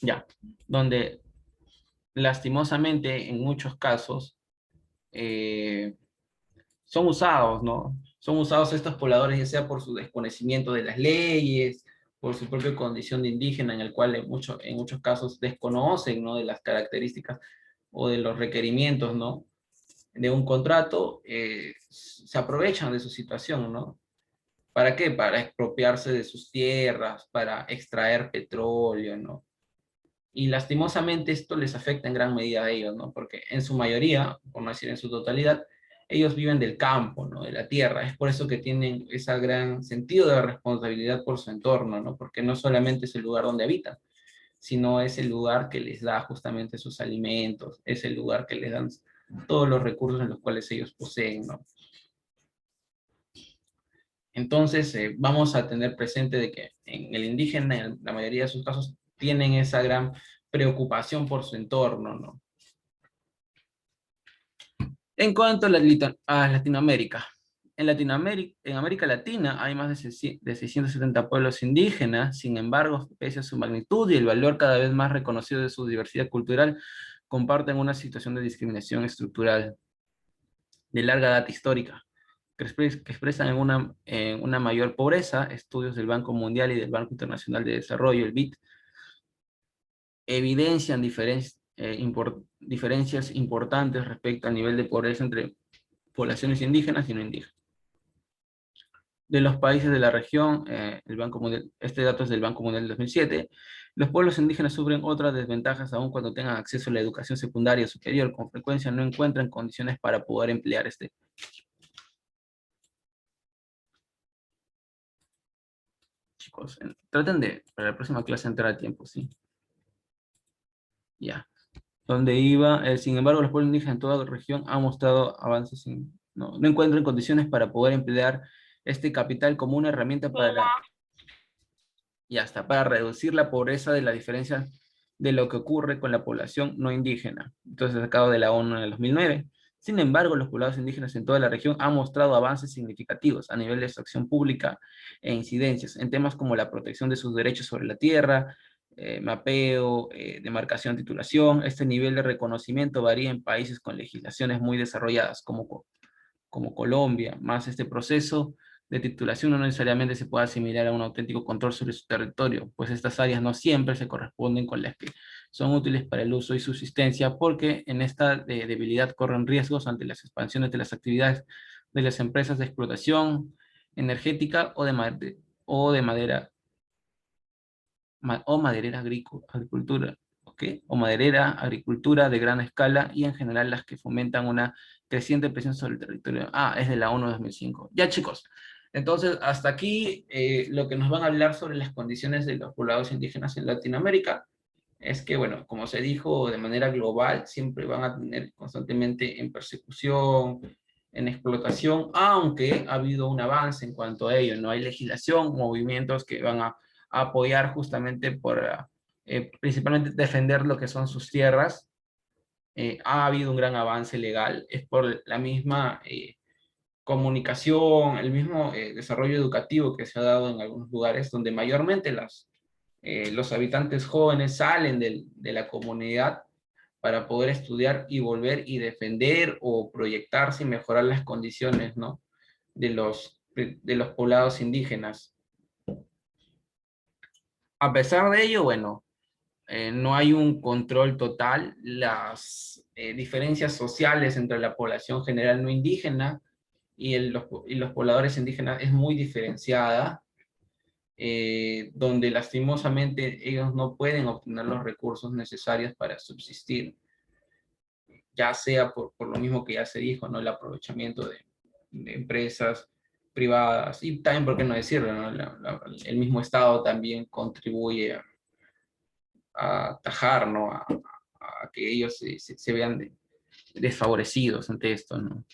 ya, donde lastimosamente en muchos casos eh, son usados, ¿no? Son usados estos pobladores ya sea por su desconocimiento de las leyes, por su propia condición de indígena, en el cual en muchos casos desconocen, ¿no? De las características o de los requerimientos, ¿no? De un contrato, se aprovechan de su situación, ¿no? ¿Para qué? Para expropiarse de sus tierras, para extraer petróleo, ¿no? Y lastimosamente esto les afecta en gran medida a ellos, ¿no? Porque en su mayoría, por no decir en su totalidad, ellos viven del campo, ¿no? De la tierra. Es por eso que tienen ese gran sentido de responsabilidad por su entorno, ¿no? Porque no solamente es el lugar donde habitan, sino es el lugar que les da justamente sus alimentos, es el lugar que les dan todos los recursos en los cuales ellos poseen, ¿no? Entonces, vamos a tener presente de que en el indígena, en la mayoría de sus casos, tienen esa gran preocupación por su entorno, ¿no? En cuanto a, a Latinoamérica, en América Latina hay más de 670 pueblos indígenas. Sin embargo, pese a su magnitud y el valor cada vez más reconocido de su diversidad cultural, comparten una situación de discriminación estructural de larga data histórica, que expresan en una mayor pobreza. Estudios del Banco Mundial y del Banco Internacional de Desarrollo, el BID, evidencian diferencias importantes respecto al nivel de pobreza entre poblaciones indígenas y no indígenas. De los países de la región, el Banco Mundial, este dato es del Banco Mundial del 2007, los pueblos indígenas sufren otras desventajas aún cuando tengan acceso a la educación secundaria superior. Con frecuencia no encuentran condiciones para poder emplear este. Chicos, traten de, para la próxima clase, entrar a tiempo, ¿sí? Ya. Donde iba, sin embargo, los pueblos indígenas en toda la región han mostrado avances, no encuentran condiciones para poder emplear este capital como una herramienta para, y hasta para reducir la pobreza de la diferencia de lo que ocurre con la población no indígena. Entonces, sacado de la ONU en el 2009. Sin embargo, los poblados indígenas en toda la región han mostrado avances significativos a nivel de su acción pública e incidencias en temas como la protección de sus derechos sobre la tierra, mapeo, demarcación, titulación. Este nivel de reconocimiento varía en países con legislaciones muy desarrolladas, como Colombia, más este proceso de titulación no necesariamente se puede asimilar a un auténtico control sobre su territorio, pues estas áreas no siempre se corresponden con las que son útiles para el uso y subsistencia, porque en esta debilidad corren riesgos ante las expansiones de las actividades de las empresas de explotación energética o de madera o maderera agricultura, ¿ok? O maderera, agricultura de gran escala y en general las que fomentan una creciente presión sobre el territorio. Ah, es de la ONU 2005. Ya, chicos. Entonces, hasta aquí lo que nos van a hablar sobre las condiciones de los poblados indígenas en Latinoamérica es que, bueno, como se dijo de manera global, siempre van a tener constantemente en persecución, en explotación, aunque ha habido un avance en cuanto a ello, no hay legislación, movimientos que van a apoyar justamente por, principalmente defender lo que son sus tierras. Ha habido un gran avance legal, es por la misma comunicación, el mismo desarrollo educativo que se ha dado en algunos lugares donde mayormente los habitantes jóvenes salen de la comunidad para poder estudiar y volver y defender o proyectarse y mejorar las condiciones, ¿no? de los poblados indígenas. A pesar de ello, bueno, no hay un control total. Las diferencias sociales entre la población general no indígena y los pobladores indígenas es muy diferenciada, donde lastimosamente ellos no pueden obtener los recursos necesarios para subsistir, ya sea por lo mismo que ya se dijo, ¿no? El aprovechamiento de empresas privadas y también, ¿por qué no decirlo? ¿No? El mismo Estado también contribuye a atajar, ¿no? A que ellos se vean desfavorecidos ante esto, ¿no?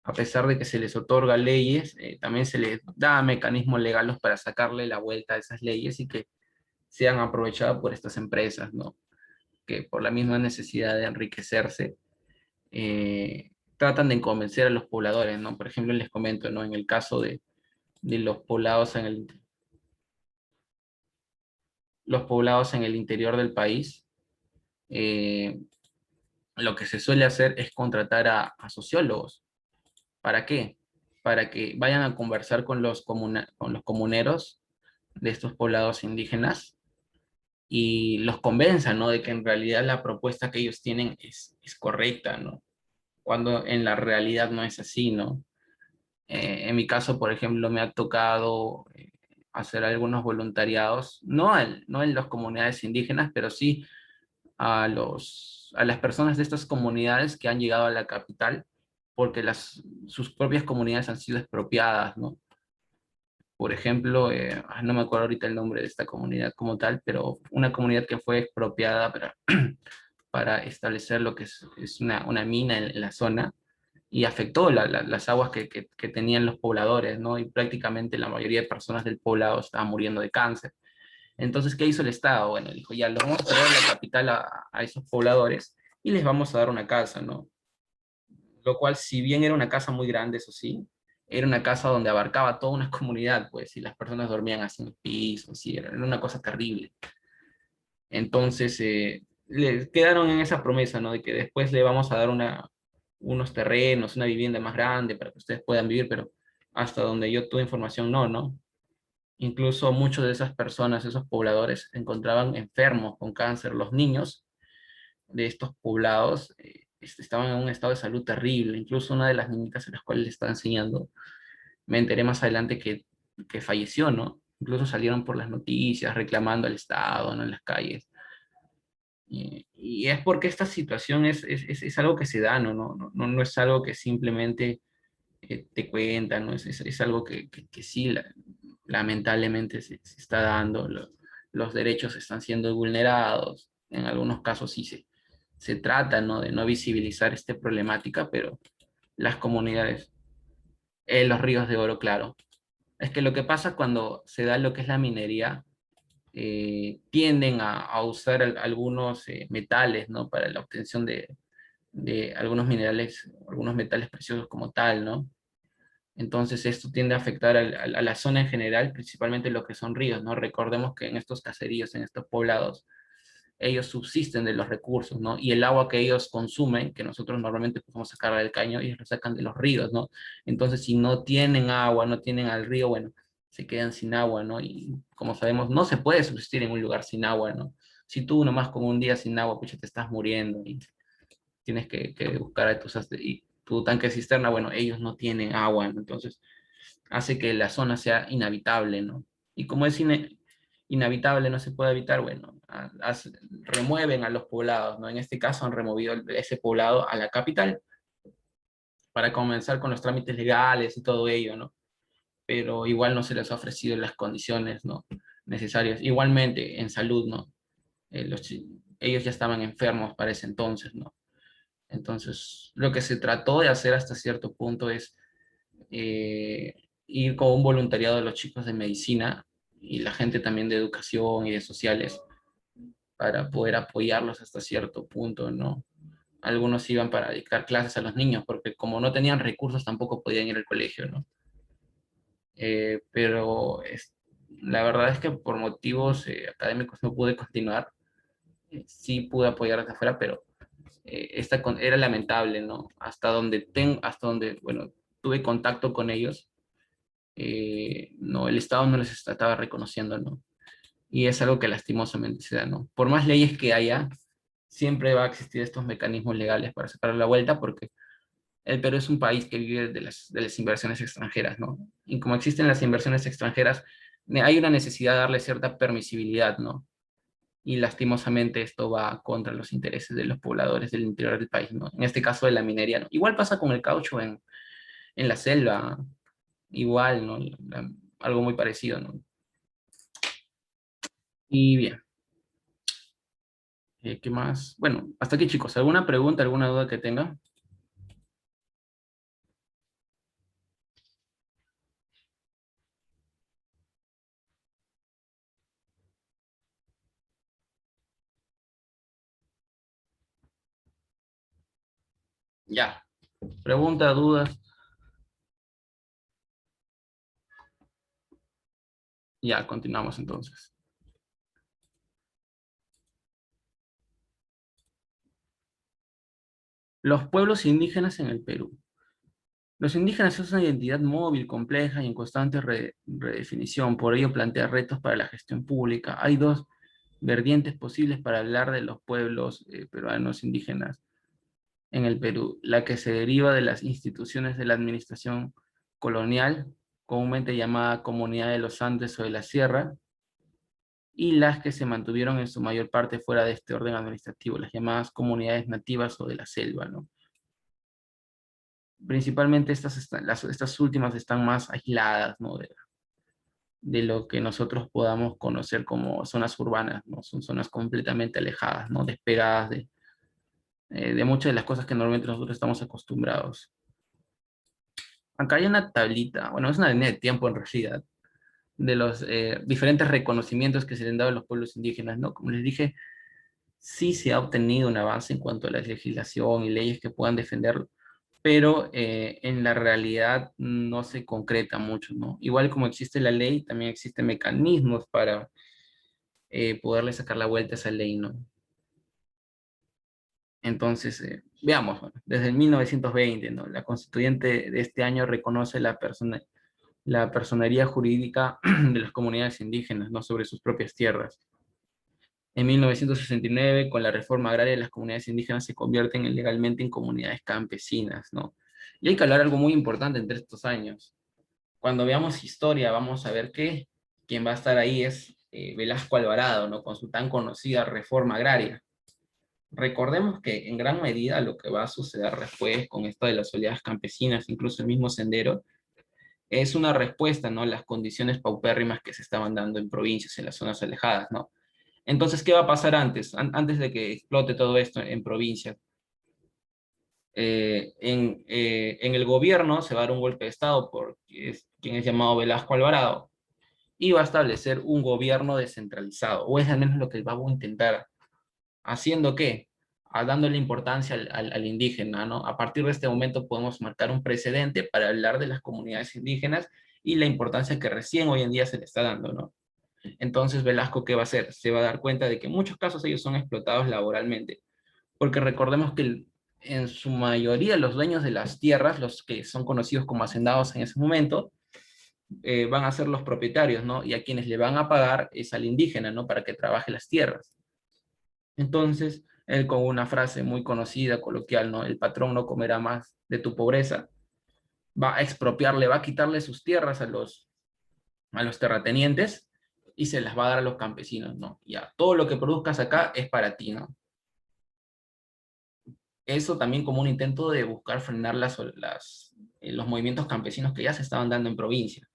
A pesar de que se les otorga leyes, también se les da mecanismos legales para sacarle la vuelta a esas leyes y que sean aprovechadas por estas empresas, ¿no? Que por la misma necesidad de enriquecerse, tratan de convencer a los pobladores, ¿no? Por ejemplo, les comento, ¿no? En el caso de los poblados en el... los poblados en el interior del país, eh, lo que se suele hacer es contratar a sociólogos. ¿Para qué? Para que vayan a conversar con con los comuneros de estos poblados indígenas y los convenzan, ¿no? De que en realidad la propuesta que ellos tienen es correcta, ¿no? Cuando en la realidad no es así, ¿no? En mi caso, por ejemplo, me ha tocado hacer algunos voluntariados, no en las comunidades indígenas, pero sí a las personas de estas comunidades que han llegado a la capital porque sus propias comunidades han sido expropiadas, ¿no? Por ejemplo, no me acuerdo ahorita el nombre de esta comunidad como tal, pero una comunidad que fue expropiada para establecer lo que es una mina en la zona y afectó las aguas que tenían los pobladores, ¿no? Y prácticamente la mayoría de personas del poblado estaban muriendo de cáncer. Entonces, ¿qué hizo el Estado? Bueno, dijo, ya, los vamos a traer a la capital a esos pobladores y les vamos a dar una casa, ¿no? Lo cual, si bien era una casa muy grande, eso sí, era una casa donde abarcaba toda una comunidad, pues, y las personas dormían así en el piso, así, era una cosa terrible. Entonces, le quedaron en esa promesa, ¿no? De que después le vamos a dar unos terrenos, una vivienda más grande para que ustedes puedan vivir, pero hasta donde yo tuve información, no, ¿no? Incluso muchas de esas personas, esos pobladores, se encontraban enfermos con cáncer. Los niños de estos poblados estaban en un estado de salud terrible. Incluso una de las niñitas a las cuales le estaba enseñando, me enteré más adelante que falleció, ¿no? Incluso salieron por las noticias reclamando al Estado, ¿no? En las calles. Y es porque esta situación es algo que se da, ¿no? No es algo que simplemente te cuentan, ¿no? Es algo que sí, lamentablemente se está dando. Los derechos están siendo vulnerados. En algunos casos sí se trata, ¿no? De no visibilizar esta problemática, pero las comunidades, los ríos de oro, claro. Es que lo que pasa cuando se da lo que es la minería, tienden a usar algunos metales, ¿no? Para la obtención de algunos minerales, algunos metales preciosos como tal, ¿no? Entonces esto tiende a afectar a la zona en general, principalmente lo que son ríos, ¿no? Recordemos que en estos caseríos, en estos poblados, ellos subsisten de los recursos, ¿no? Y el agua que ellos consumen, que nosotros normalmente podemos sacar del caño, ellos lo sacan de los ríos, ¿no? Entonces, si no tienen agua, no tienen al río, bueno, se quedan sin agua, ¿no? Y como sabemos, no se puede subsistir en un lugar sin agua, ¿no? Si tú nomás con un día sin agua, pues te estás muriendo y tienes que buscar a y tu tanque cisterna, bueno, ellos no tienen agua, ¿no? Entonces hace que la zona sea inhabitable, ¿no? Y como es inhabitable, no se puede habitar, bueno, remueven a los poblados, ¿no? En este caso han removido ese poblado a la capital para comenzar con los trámites legales y todo ello, ¿no? Pero igual no se les ha ofrecido las condiciones, ¿no? Necesarias. Igualmente, en salud, ¿no? Ellos ya estaban enfermos para ese entonces, ¿no? Entonces, lo que se trató de hacer hasta cierto punto es ir con un voluntariado de los chicos de medicina y la gente también de educación y de sociales para poder apoyarlos hasta cierto punto, ¿no? Algunos iban para dictar clases a los niños porque como no tenían recursos tampoco podían ir al colegio, ¿no? Pero la verdad es que por motivos académicos no pude continuar. Sí pude apoyar desde afuera, pero era lamentable, ¿no? Hasta donde, bueno, tuve contacto con ellos, no, el Estado no les estaba reconociendo, ¿no? Y es algo que lastimosamente se da, ¿no? Por más leyes que haya, siempre va a existir estos mecanismos legales para sacar la vuelta, porque el Perú es un país que vive de las inversiones extranjeras, ¿no? Y como existen las inversiones extranjeras, hay una necesidad de darle cierta permisibilidad, ¿no? Y lastimosamente esto va contra los intereses de los pobladores del interior del país, ¿no? En este caso de la minería, ¿no? Igual pasa con el caucho en la selva, igual, ¿no? Algo muy parecido, ¿no? Y bien, ¿qué más? Bueno, hasta aquí chicos, ¿alguna pregunta, alguna duda que tengan? Ya, pregunta, dudas, ya, continuamos entonces. Los pueblos indígenas en el Perú. Los indígenas es una identidad móvil, compleja y en constante redefinición, por ello plantea retos para la gestión pública. Hay dos vertientes posibles para hablar de los pueblos peruanos indígenas en el Perú, la que se deriva de las instituciones de la administración colonial, comúnmente llamada Comunidad de los Andes o de la Sierra, y las que se mantuvieron en su mayor parte fuera de este orden administrativo, las llamadas comunidades nativas o de la selva, ¿no? Principalmente estas últimas están más aisladas, ¿no? De lo que nosotros podamos conocer como zonas urbanas, ¿no? Son zonas completamente alejadas, ¿no? Despegadas de muchas de las cosas que normalmente nosotros estamos acostumbrados. Acá hay una tablita, bueno, es una línea de tiempo en realidad, de los diferentes reconocimientos que se le han dado a los pueblos indígenas, ¿no? Como les dije, sí se ha obtenido un avance en cuanto a la legislación y leyes que puedan defenderlo, pero en la realidad no se concreta mucho, ¿no? Igual como existe la ley, también existen mecanismos para poderle sacar la vuelta a esa ley, ¿no? Entonces, veamos, bueno, desde el 1920, ¿no? La constituyente de este año reconoce la personería jurídica de las comunidades indígenas, ¿no? Sobre sus propias tierras. En 1969, con la reforma agraria, las comunidades indígenas se convierten legalmente en comunidades campesinas, ¿no? Y hay que hablar algo muy importante entre estos años. Cuando veamos historia, vamos a ver que quien va a estar ahí es Velasco Alvarado, ¿no? Con su tan conocida reforma agraria. Recordemos que en gran medida lo que va a suceder después con esto de las oleadas campesinas, incluso el mismo Sendero, es una respuesta, ¿no? A las condiciones paupérrimas que se estaban dando en provincias, en las zonas alejadas, ¿no? Entonces, ¿qué va a pasar antes? Antes de que explote todo esto en provincias. En el gobierno se va a dar un golpe de Estado por quien es llamado Velasco Alvarado y va a establecer un gobierno descentralizado, o es al menos lo que él va a intentar. ¿Haciendo qué? Dándole importancia al indígena, ¿no? A partir de este momento podemos marcar un precedente para hablar de las comunidades indígenas y la importancia que recién hoy en día se le está dando, ¿no? Entonces Velasco, ¿qué va a hacer? Se va a dar cuenta de que en muchos casos ellos son explotados laboralmente, porque recordemos que en su mayoría los dueños de las tierras, los que son conocidos como hacendados en ese momento, van a ser los propietarios, ¿no? Y a quienes le van a pagar es al indígena, ¿no? Para que trabaje las tierras. Entonces, él con una frase muy conocida, coloquial, ¿no? El patrón no comerá más de tu pobreza, va a expropiarle, va a quitarle sus tierras a los terratenientes y se las va a dar a los campesinos, ¿no? Ya, todo lo que produzcas acá es para ti, ¿no? Eso también como un intento de buscar frenar los movimientos campesinos que ya se estaban dando en provincia.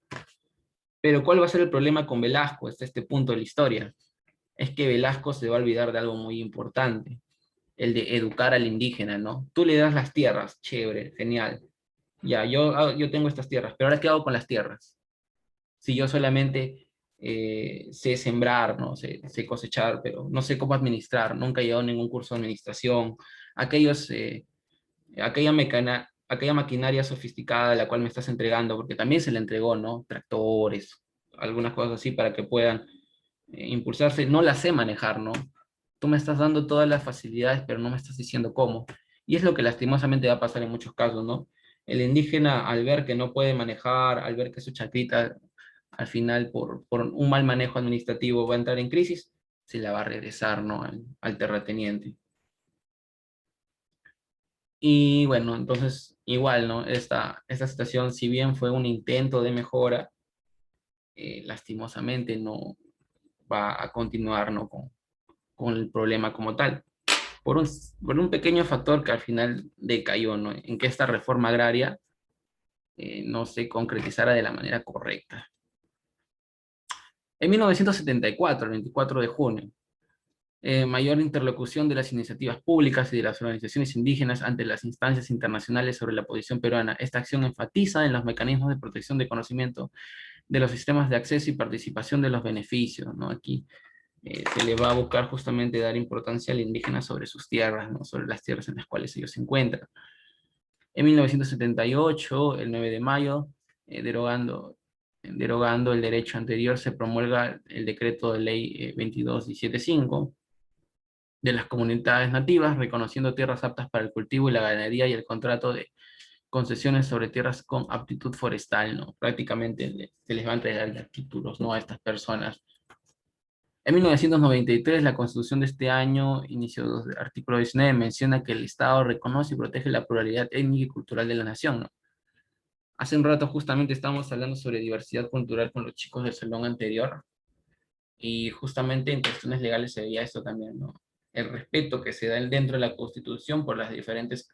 Pero ¿cuál va a ser el problema con Velasco hasta este punto de la historia? Es que Velasco se va a olvidar de algo muy importante, el de educar al indígena, ¿no? Tú le das las tierras, chévere, genial. Ya, yo tengo estas tierras, pero ahora ¿qué hago con las tierras? Si yo solamente sé sembrar, ¿no? Sé cosechar, pero no sé cómo administrar, nunca he llevado ningún curso de administración, aquellos, aquella maquinaria sofisticada a la cual me estás entregando, porque también se le entregó, ¿no? Tractores, algunas cosas así para que puedan impulsarse, no las sé manejar, ¿no? Tú me estás dando todas las facilidades, pero no me estás diciendo cómo. Y es lo que lastimosamente va a pasar en muchos casos, ¿no? El indígena, al ver que no puede manejar, al ver que su chacrita, al final, por un mal manejo administrativo, va a entrar en crisis, se la va a regresar, ¿no? Al terrateniente. Y bueno, entonces, igual, ¿no? Esta situación, si bien fue un intento de mejora, lastimosamente no va a continuar, ¿no? Con el problema como tal. Por un, por un pequeño factor que al final decayó, ¿no? En que esta reforma agraria no se concretizara de la manera correcta. En 1974, el 24 de junio, mayor interlocución de las iniciativas públicas y de las organizaciones indígenas ante las instancias internacionales sobre la posición peruana. Esta acción enfatiza en los mecanismos de protección de conocimiento de los sistemas de acceso y participación de los beneficios, ¿no? Aquí se le va a buscar justamente dar importancia al indígena sobre sus tierras, ¿no? Sobre las tierras en las cuales ellos se encuentran. En 1978, el 9 de mayo, derogando el derecho anterior, se promulga el decreto de ley 22175, de las comunidades nativas, reconociendo tierras aptas para el cultivo y la ganadería y el contrato de concesiones sobre tierras con aptitud forestal, ¿no? Prácticamente se les va a entregar ya títulos, ¿no? A estas personas. En 1993, la Constitución de este año, inicio del artículo 19, menciona que el Estado reconoce y protege la pluralidad étnica y cultural de la nación, ¿no? Hace un rato justamente estábamos hablando sobre diversidad cultural con los chicos del salón anterior, y justamente en cuestiones legales se veía esto también, ¿no? El respeto que se da dentro de la Constitución por las diferentes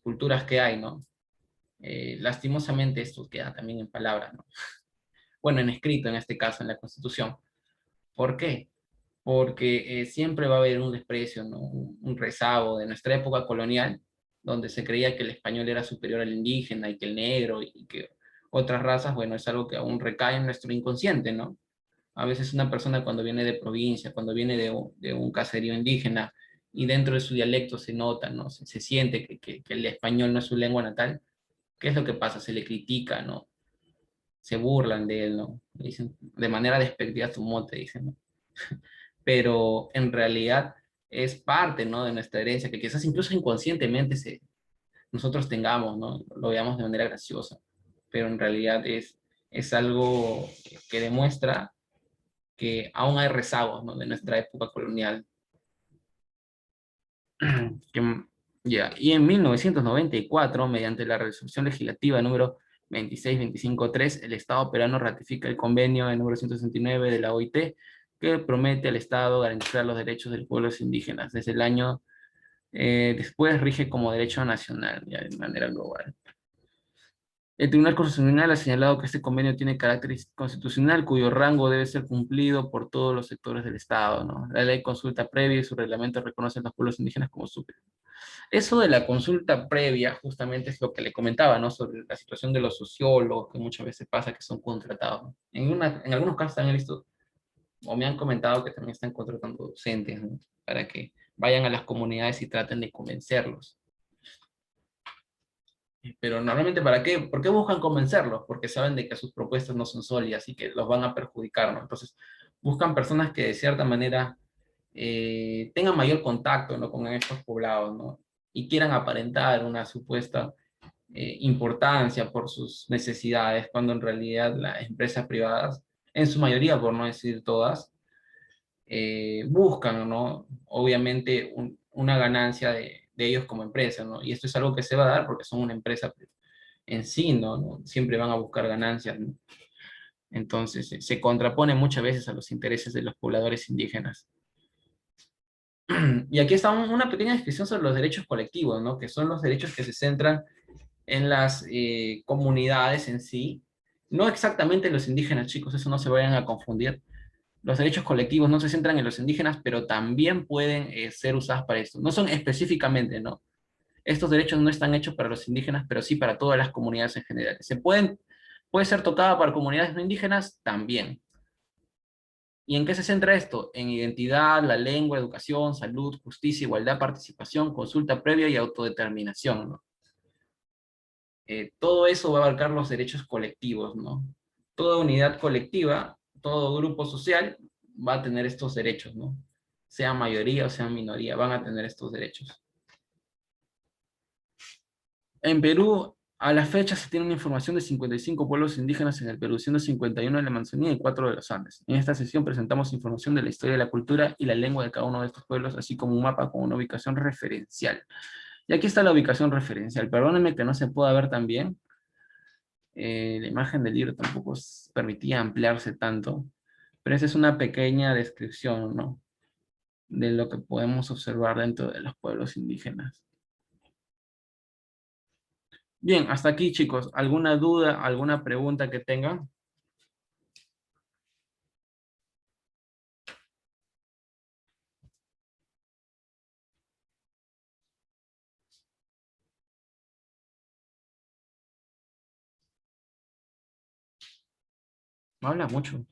culturas que hay, ¿no? Lastimosamente esto queda también en palabras, ¿no? Bueno, en escrito en este caso, en la Constitución. ¿Por qué? Porque siempre va a haber un desprecio, ¿no? Un rezago de nuestra época colonial, donde se creía que el español era superior al indígena y que el negro y que otras razas, bueno, es algo que aún recae en nuestro inconsciente, ¿no? A veces una persona cuando viene de provincia, cuando viene de un caserío indígena y dentro de su dialecto se nota, ¿no? Se siente que el español no es su lengua natal. ¿Qué es lo que pasa? Se le critica, ¿no? Se burlan de él, ¿no? Dicen, de manera despectiva tu mote, dicen, ¿no? Pero en realidad es parte, ¿no? De nuestra herencia, que quizás incluso inconscientemente nosotros tengamos, ¿no? Lo veamos de manera graciosa, pero en realidad es algo que demuestra que aún hay rezagos, ¿no? De nuestra época colonial. Que, ya, y en 1994, mediante la resolución legislativa número 26253, el Estado peruano ratifica el convenio de número 169 de la OIT, que promete al Estado garantizar los derechos de los pueblos indígenas. Desde el año después rige como derecho nacional, ya de manera global. El Tribunal Constitucional ha señalado que este convenio tiene carácter constitucional, cuyo rango debe ser cumplido por todos los sectores del Estado, ¿no? La ley de consulta previa y su reglamento reconocen a los pueblos indígenas como superiores. Eso de la consulta previa justamente es lo que le comentaba, ¿no? Sobre la situación de los sociólogos, que muchas veces pasa que son contratados, ¿no? En algunos casos también he visto, o me han comentado que también están contratando docentes, ¿no? Para que vayan a las comunidades y traten de convencerlos. Pero normalmente, ¿para qué? ¿Por qué buscan convencerlos? Porque saben de que sus propuestas no son sólidas y que los van a perjudicar, ¿no? Entonces, buscan personas que de cierta manera tengan mayor contacto, ¿no? Con estos poblados, ¿no? Y quieran aparentar una supuesta importancia por sus necesidades, cuando en realidad las empresas privadas, en su mayoría, por no decir todas, buscan, ¿no? Obviamente una ganancia de ellos como empresa, ¿no? Y esto es algo que se va a dar porque son una empresa en sí, ¿no? Siempre van a buscar ganancias, ¿no? Entonces, se contrapone muchas veces a los intereses de los pobladores indígenas. Y aquí está una pequeña descripción sobre los derechos colectivos, ¿no? Que son los derechos que se centran en las comunidades en sí, no exactamente en los indígenas, chicos, eso no se vayan a confundir. Los derechos colectivos no se centran en los indígenas, pero también pueden ser usados para esto. No son específicamente, ¿no? Estos derechos no están hechos para los indígenas, pero sí para todas las comunidades en general. Puede ser tocada para comunidades no indígenas también. ¿Y en qué se centra esto? En identidad, la lengua, educación, salud, justicia, igualdad, participación, consulta previa y autodeterminación, ¿no? Todo eso va a abarcar los derechos colectivos, ¿no? Toda unidad colectiva, todo grupo social va a tener estos derechos, ¿no? Sea mayoría o sea minoría, van a tener estos derechos. En Perú, a la fecha se tiene una información de 55 pueblos indígenas en el Perú, siendo 51 de la Amazonía y 4 de los Andes. En esta sesión presentamos información de la historia, la cultura y la lengua de cada uno de estos pueblos, así como un mapa con una ubicación referencial. Y aquí está la ubicación referencial. Perdónenme que no se pueda ver tan bien. La imagen del libro tampoco permitía ampliarse tanto, pero esa es una pequeña descripción, ¿no? De lo que podemos observar dentro de los pueblos indígenas. Bien, hasta aquí, chicos. ¿Alguna duda, alguna pregunta que tengan? No habla mucho.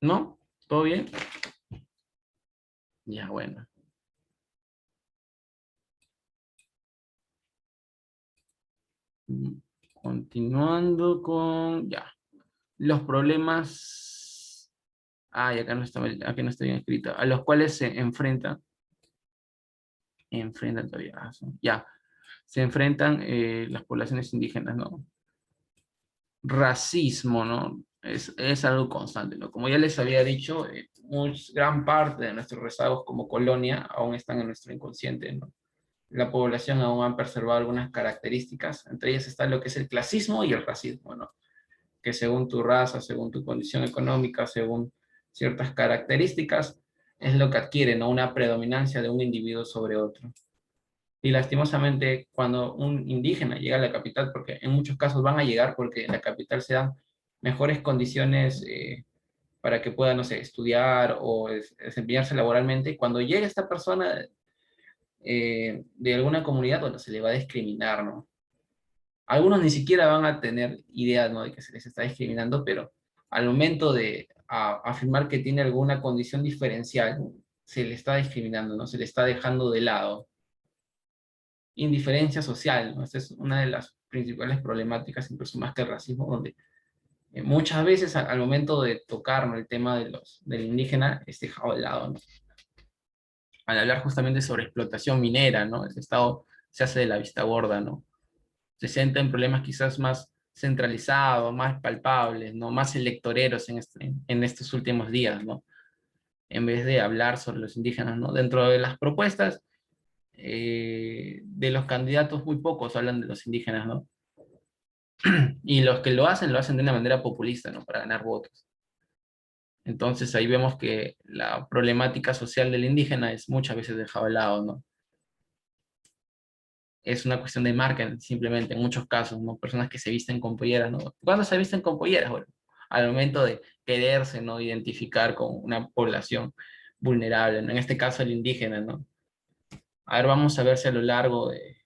¿No? ¿Todo bien? Ya, bueno. Continuando con, ya, los problemas, y acá no está bien escrito, a los cuales se enfrentan todavía, ya, se enfrentan las poblaciones indígenas, ¿no? Racismo, ¿no? Es algo constante, ¿no? Como ya les había dicho, gran parte de nuestros rezagos como colonia aún están en nuestro inconsciente, ¿no? La población aún ha preservado algunas características, entre ellas está lo que es el clasismo y el racismo, ¿no? Que según tu raza, según tu condición económica, según ciertas características, es lo que adquiere, ¿no? Una predominancia de un individuo sobre otro. Y lastimosamente, cuando un indígena llega a la capital, porque en muchos casos van a llegar porque en la capital se dan mejores condiciones para que pueda, no sé, estudiar o desempeñarse laboralmente, cuando llega esta persona de alguna comunidad, bueno, se le va a discriminar, ¿no? Algunos ni siquiera van a tener idea, ¿no?, de que se les está discriminando, pero al momento de afirmar que tiene alguna condición diferencial, se le está discriminando, ¿no? Se le está dejando de lado. Indiferencia social, ¿no? Esta es una de las principales problemáticas, incluso más que el racismo, donde muchas veces al momento de tocar, ¿no?, el tema del indígena es dejado de lado, ¿no? Al hablar justamente sobre explotación minera, ¿no? El Estado se hace de la vista gorda, ¿no? Se centra en problemas quizás más centralizados, más palpables, ¿no? Más electoreros en estos últimos días, ¿no? En vez de hablar sobre los indígenas, ¿no? Dentro de las propuestas de los candidatos, muy pocos hablan de los indígenas, ¿no? Y los que lo hacen de una manera populista, ¿no? Para ganar votos. Entonces ahí vemos que la problemática social del indígena es muchas veces dejada de lado, ¿no? Es una cuestión de marca, simplemente, en muchos casos, ¿no? Personas que se visten con polleras, ¿no? ¿Cuándo se visten con polleras? Bueno, al momento de quererse, ¿no?, identificar con una población vulnerable, ¿no? En este caso el indígena, ¿no? A ver, vamos a ver si a lo largo de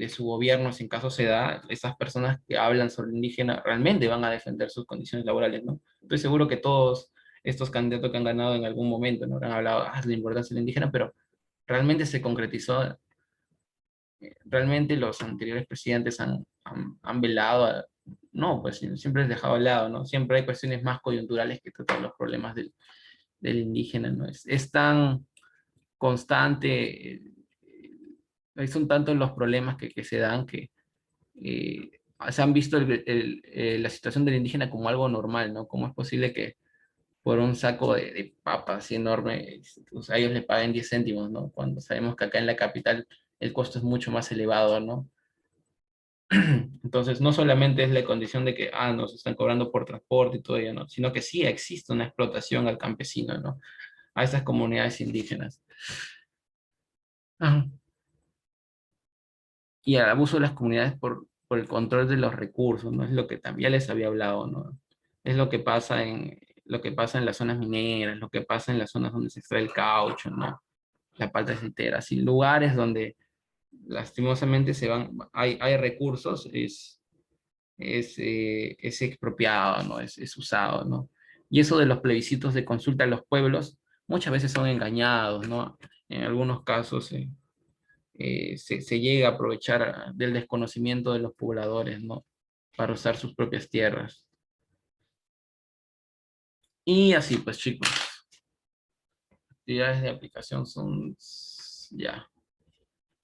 su gobierno, si en caso se da, esas personas que hablan sobre el indígena realmente van a defender sus condiciones laborales, ¿no? Estoy seguro que todos estos candidatos que han ganado en algún momento, ¿no?, habrán hablado de la importancia del indígena, pero realmente se concretizó. Realmente los anteriores presidentes han velado, no, pues siempre es dejado de lado, ¿no? Siempre hay cuestiones más coyunturales que tratar los problemas del indígena, ¿no? Es tan constante, son tantos los problemas que se dan que eh, se han visto la situación del indígena como algo normal, ¿no? ¿Cómo es posible que por un saco de papas así enorme, pues, a ellos le paguen 10 céntimos, ¿no? Cuando sabemos que acá en la capital el costo es mucho más elevado, ¿no? Entonces, no solamente es la condición de que, nos están cobrando por transporte y todo ello, ¿no? Sino que sí existe una explotación al campesino, ¿no? A esas comunidades indígenas. Ajá. Y al abuso de las comunidades por el control de los recursos, ¿no? Es lo que también les había hablado, ¿no? Es lo que pasa en las zonas mineras, lo que pasa en las zonas donde se extrae el caucho, ¿no? La palta aceitera, así lugares donde lastimosamente hay recursos, es expropiado, ¿no? Es usado, ¿no? Y eso de los plebiscitos de consulta a los pueblos, muchas veces son engañados, ¿no? En algunos casos se llega a aprovechar del desconocimiento de los pobladores, ¿no? Para usar sus propias tierras. Y así, pues, chicos, actividades de aplicación son, ya.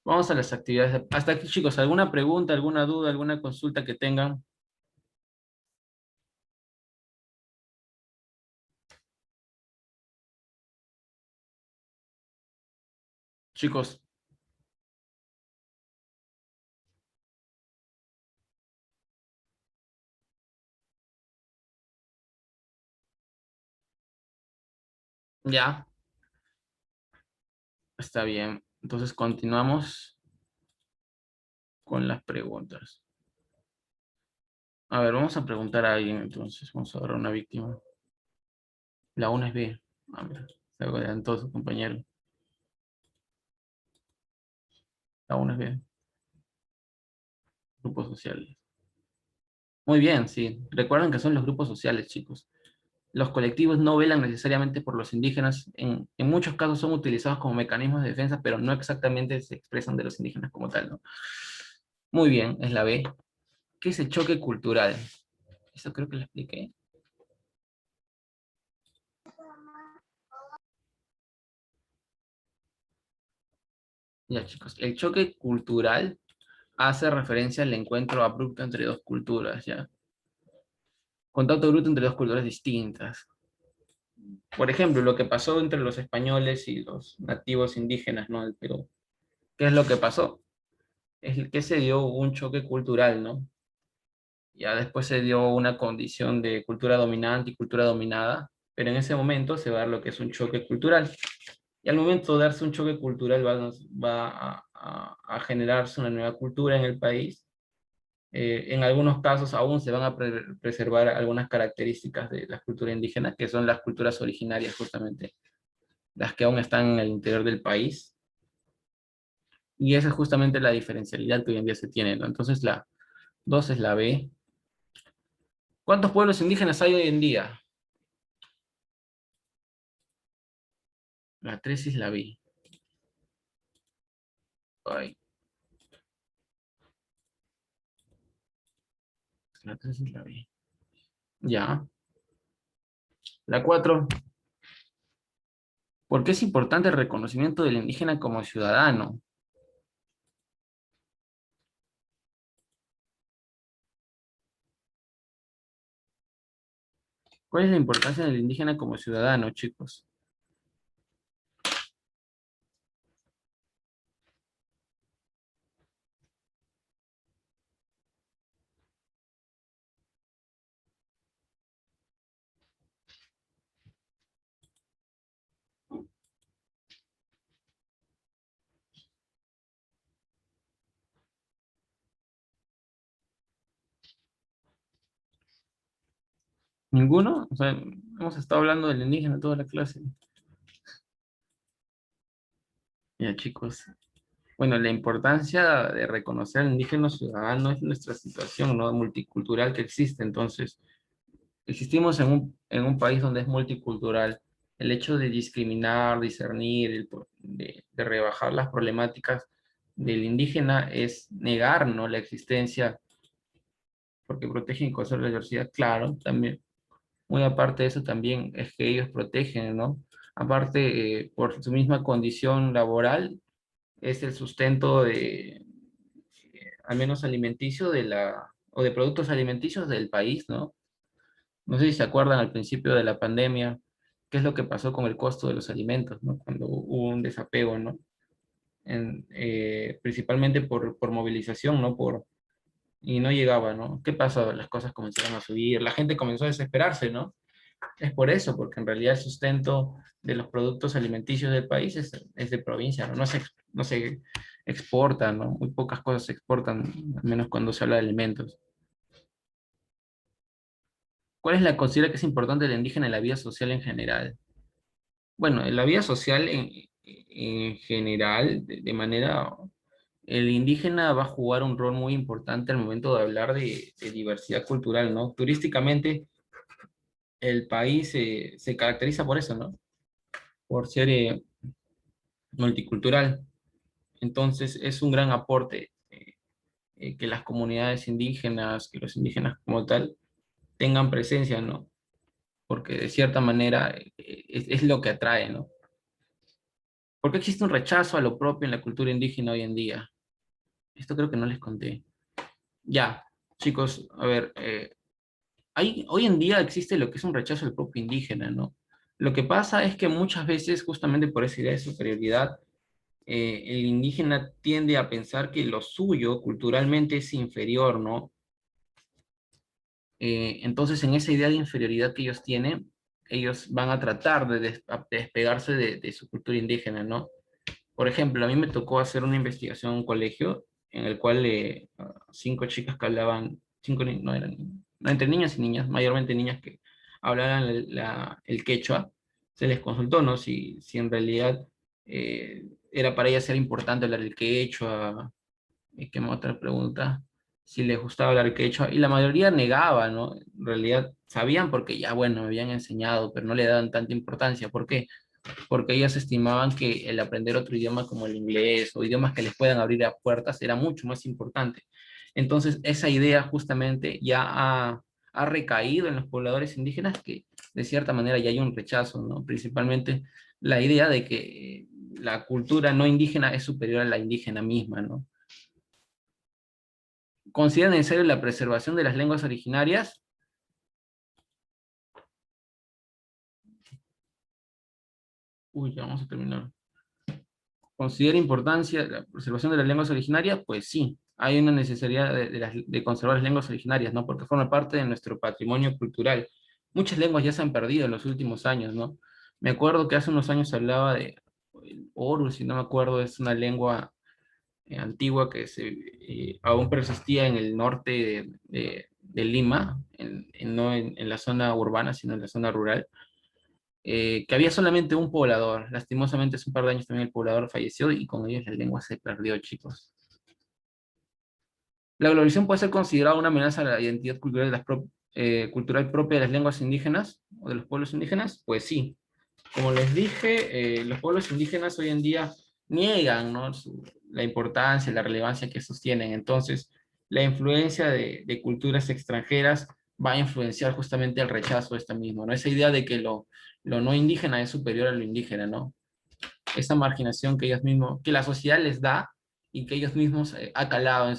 Vamos a las actividades. Hasta aquí, chicos, ¿alguna pregunta, alguna duda, alguna consulta que tengan? Chicos, ya, está bien. Entonces continuamos con las preguntas. A ver, vamos a preguntar a alguien entonces. Vamos a ver a una víctima. La una es B. A ver, se adelantó su compañero. La una es B. Grupos sociales. Muy bien, sí. Recuerden que son los grupos sociales, chicos. Los colectivos no velan necesariamente por los indígenas. En muchos casos son utilizados como mecanismos de defensa, pero no exactamente se expresan de los indígenas como tal, ¿no? Muy bien, es la B. ¿Qué es el choque cultural? Eso creo que lo expliqué. Ya, chicos, el choque cultural hace referencia al encuentro abrupto entre dos culturas, ¿ya? Contacto bruto entre dos culturas distintas. Por ejemplo, lo que pasó entre los españoles y los nativos indígenas, ¿no? Del Perú. ¿Qué es lo que pasó? Es que se dio un choque cultural, ¿no? Ya después se dio una condición de cultura dominante y cultura dominada, pero en ese momento se va a dar lo que es un choque cultural. Y al momento de darse un choque cultural va a generarse una nueva cultura en el país. En algunos casos aún se van a preservar algunas características de la cultura indígena, que son las culturas originarias justamente, las que aún están en el interior del país. Y esa es justamente la diferencialidad que hoy en día se tiene, ¿no? Entonces la 2 es la B. ¿Cuántos pueblos indígenas hay hoy en día? La 3 es la B. Ay, la 3 es la B. Ya. La 4. ¿Por qué es importante el reconocimiento del indígena como ciudadano? ¿Cuál es la importancia del indígena como ciudadano, chicos? ¿Ninguno? O sea, hemos estado hablando del indígena toda la clase. Ya, chicos. Bueno, la importancia de reconocer al indígena ciudadano es nuestra situación, ¿no? Multicultural que existe. Entonces, existimos en un país donde es multicultural. El hecho de discriminar, discernir, de rebajar las problemáticas del indígena es negar, ¿no? La existencia, porque protegen y conservan la diversidad, claro, también. Muy aparte de eso también es que ellos protegen, ¿no? Aparte, por su misma condición laboral, es el sustento de, al menos alimenticio o de productos alimenticios del país, ¿no? No sé si se acuerdan al principio de la pandemia, qué es lo que pasó con el costo de los alimentos, ¿no? Cuando hubo un desapego, ¿no? Principalmente por movilización, ¿no? Y no llegaba, ¿no? ¿Qué pasó? Las cosas comenzaron a subir, la gente comenzó a desesperarse, ¿no? Es por eso, porque en realidad el sustento de los productos alimenticios del país es de provincia, ¿no? No se exporta, ¿no? Muy pocas cosas se exportan, al menos cuando se habla de alimentos. ¿Cuál es la considera que es importante del indígena en la vida social en general? Bueno, en la vida social en general, de manera, el indígena va a jugar un rol muy importante al momento de hablar de diversidad cultural, ¿no? Turísticamente, el país se caracteriza por eso, ¿no? Por ser multicultural. Entonces, es un gran aporte que las comunidades indígenas, que los indígenas como tal, tengan presencia, ¿no? Porque de cierta manera es lo que atrae, ¿no? ¿Por qué existe un rechazo a lo propio en la cultura indígena hoy en día? Esto creo que no les conté. Ya, chicos, a ver, hoy en día existe lo que es un rechazo al propio indígena, ¿no? Lo que pasa es que muchas veces, justamente por esa idea de superioridad, el indígena tiende a pensar que lo suyo culturalmente es inferior, ¿no? Entonces, en esa idea de inferioridad que ellos tienen, ellos van a tratar de despegarse de su cultura indígena, ¿no? Por ejemplo, a mí me tocó hacer una investigación en un colegio en el cual 5 chicas que hablaban, no eran, no, entre niños y niñas, mayormente niñas que hablaban el quechua, se les consultó, ¿no? Si en realidad era para ellas era importante hablar el quechua. ¿Qué más otra pregunta? Si les gustaba hablar quechua, y la mayoría negaba, ¿no? En realidad sabían porque ya, bueno, me habían enseñado, pero no le daban tanta importancia. ¿Por qué? porque ellas estimaban que el aprender otro idioma como el inglés o idiomas que les puedan abrir a puertas era mucho más importante. Entonces, esa idea justamente ya ha recaído en los pobladores indígenas que de cierta manera ya hay un rechazo, ¿no? Principalmente la idea de que la cultura no indígena es superior a la indígena misma, ¿no? ¿Consideran necesaria la preservación de las lenguas originarias? Uy, ya vamos a terminar. ¿Considera importancia la preservación de las lenguas originarias? Pues sí, hay una necesidad de conservar las lenguas originarias, ¿no? Porque forman parte de nuestro patrimonio cultural. Muchas lenguas ya se han perdido en los últimos años, ¿no? Me acuerdo que hace unos años se hablaba de el Oru, si no me acuerdo, es una lengua antigua que aún persistía en el norte de Lima, no en la zona urbana, sino en la zona rural, que había solamente un poblador. Lastimosamente, hace un par de años también el poblador falleció y con ellos la lengua se perdió, chicos. ¿La globalización puede ser considerada una amenaza a la identidad cultural, cultural propia de las lenguas indígenas o de los pueblos indígenas? Pues sí. Como les dije, los pueblos indígenas hoy en día niegan, ¿no? La importancia, la relevancia que sostienen. Entonces, la influencia de culturas extranjeras va a influenciar justamente el rechazo de esta misma, ¿no? Esa idea de que lo no indígena es superior a lo indígena, ¿no? Esa marginación que ellos mismos, que la sociedad les da y que ellos mismos ha calado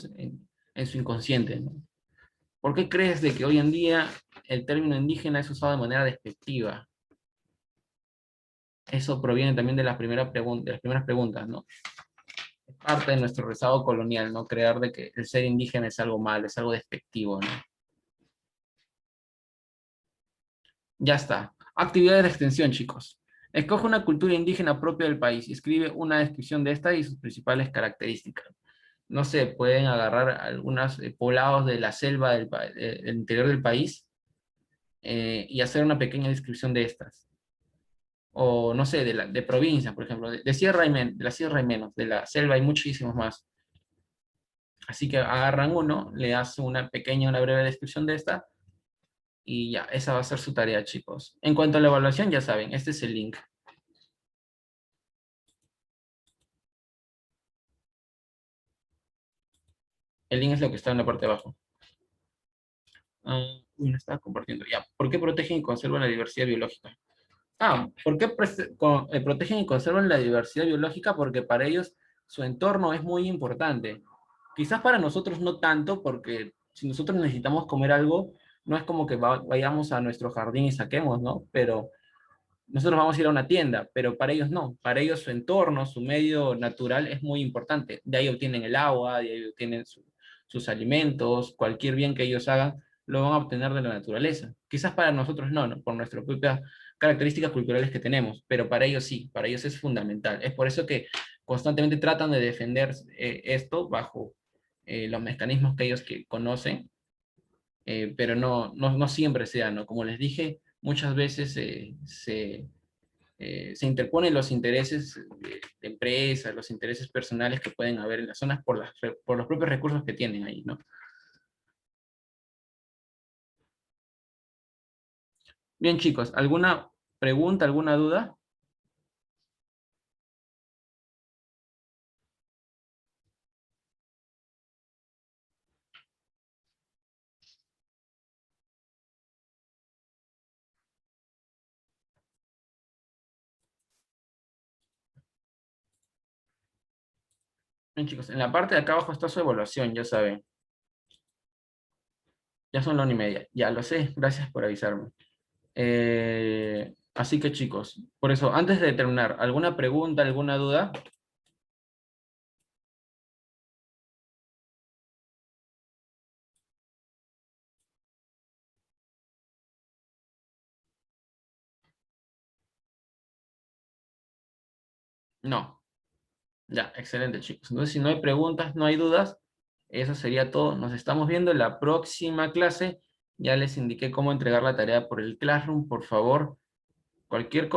en su inconsciente, ¿no? ¿Por qué crees de que hoy en día el término indígena es usado de manera despectiva? Eso proviene también de de las primeras preguntas, ¿no? Es parte de nuestro rezado colonial, ¿no? Crear de que el ser indígena es algo malo, es algo despectivo, ¿no? Ya está. Actividades de extensión, chicos. Escoge una cultura indígena propia del país y escribe una descripción de esta y sus principales características. No sé, pueden agarrar algunos poblados de la selva del interior del país y hacer una pequeña descripción de estas. O no sé, de provincias, por ejemplo, de Sierra de la Sierra hay menos, de la selva hay muchísimos más. Así que agarran uno, le hacen una pequeña, una breve descripción de esta, y ya, esa va a ser su tarea, chicos. En cuanto a la evaluación, ya saben, este es el link. El link es lo que está en la parte de abajo. Uy, no estaba compartiendo. Ya, ¿por qué protegen y conservan la diversidad biológica? ¿Por qué protegen y conservan la diversidad biológica? Porque para ellos su entorno es muy importante. Quizás para nosotros no tanto, porque si nosotros necesitamos comer algo, no es como que vayamos a nuestro jardín y saquemos, ¿no? Pero nosotros vamos a ir a una tienda, pero para ellos no. Para ellos su entorno, su medio natural es muy importante. De ahí obtienen el agua, de ahí obtienen sus alimentos, cualquier bien que ellos hagan, lo van a obtener de la naturaleza. Quizás para nosotros no, ¿no? Por nuestras propias características culturales que tenemos, pero para ellos sí, para ellos es fundamental. Es por eso que constantemente tratan de defender esto bajo los mecanismos que ellos conocen, pero no siempre se dan, ¿no? Como les dije, muchas veces se interponen los intereses de empresas, los intereses personales que pueden haber en las zonas por los propios recursos que tienen ahí, ¿no? Bien, chicos, ¿alguna pregunta, alguna duda? Bien, chicos, en la parte de acá abajo está su evaluación, ya saben. Ya son la 1:30. Ya lo sé, gracias por avisarme. Así que chicos, por eso, antes de terminar, ¿alguna pregunta, alguna duda? No. Ya, excelente, chicos. Entonces, si no hay preguntas, no hay dudas, eso sería todo. Nos estamos viendo en la próxima clase. Ya les indiqué cómo entregar la tarea por el Classroom, por favor. Cualquier cosa.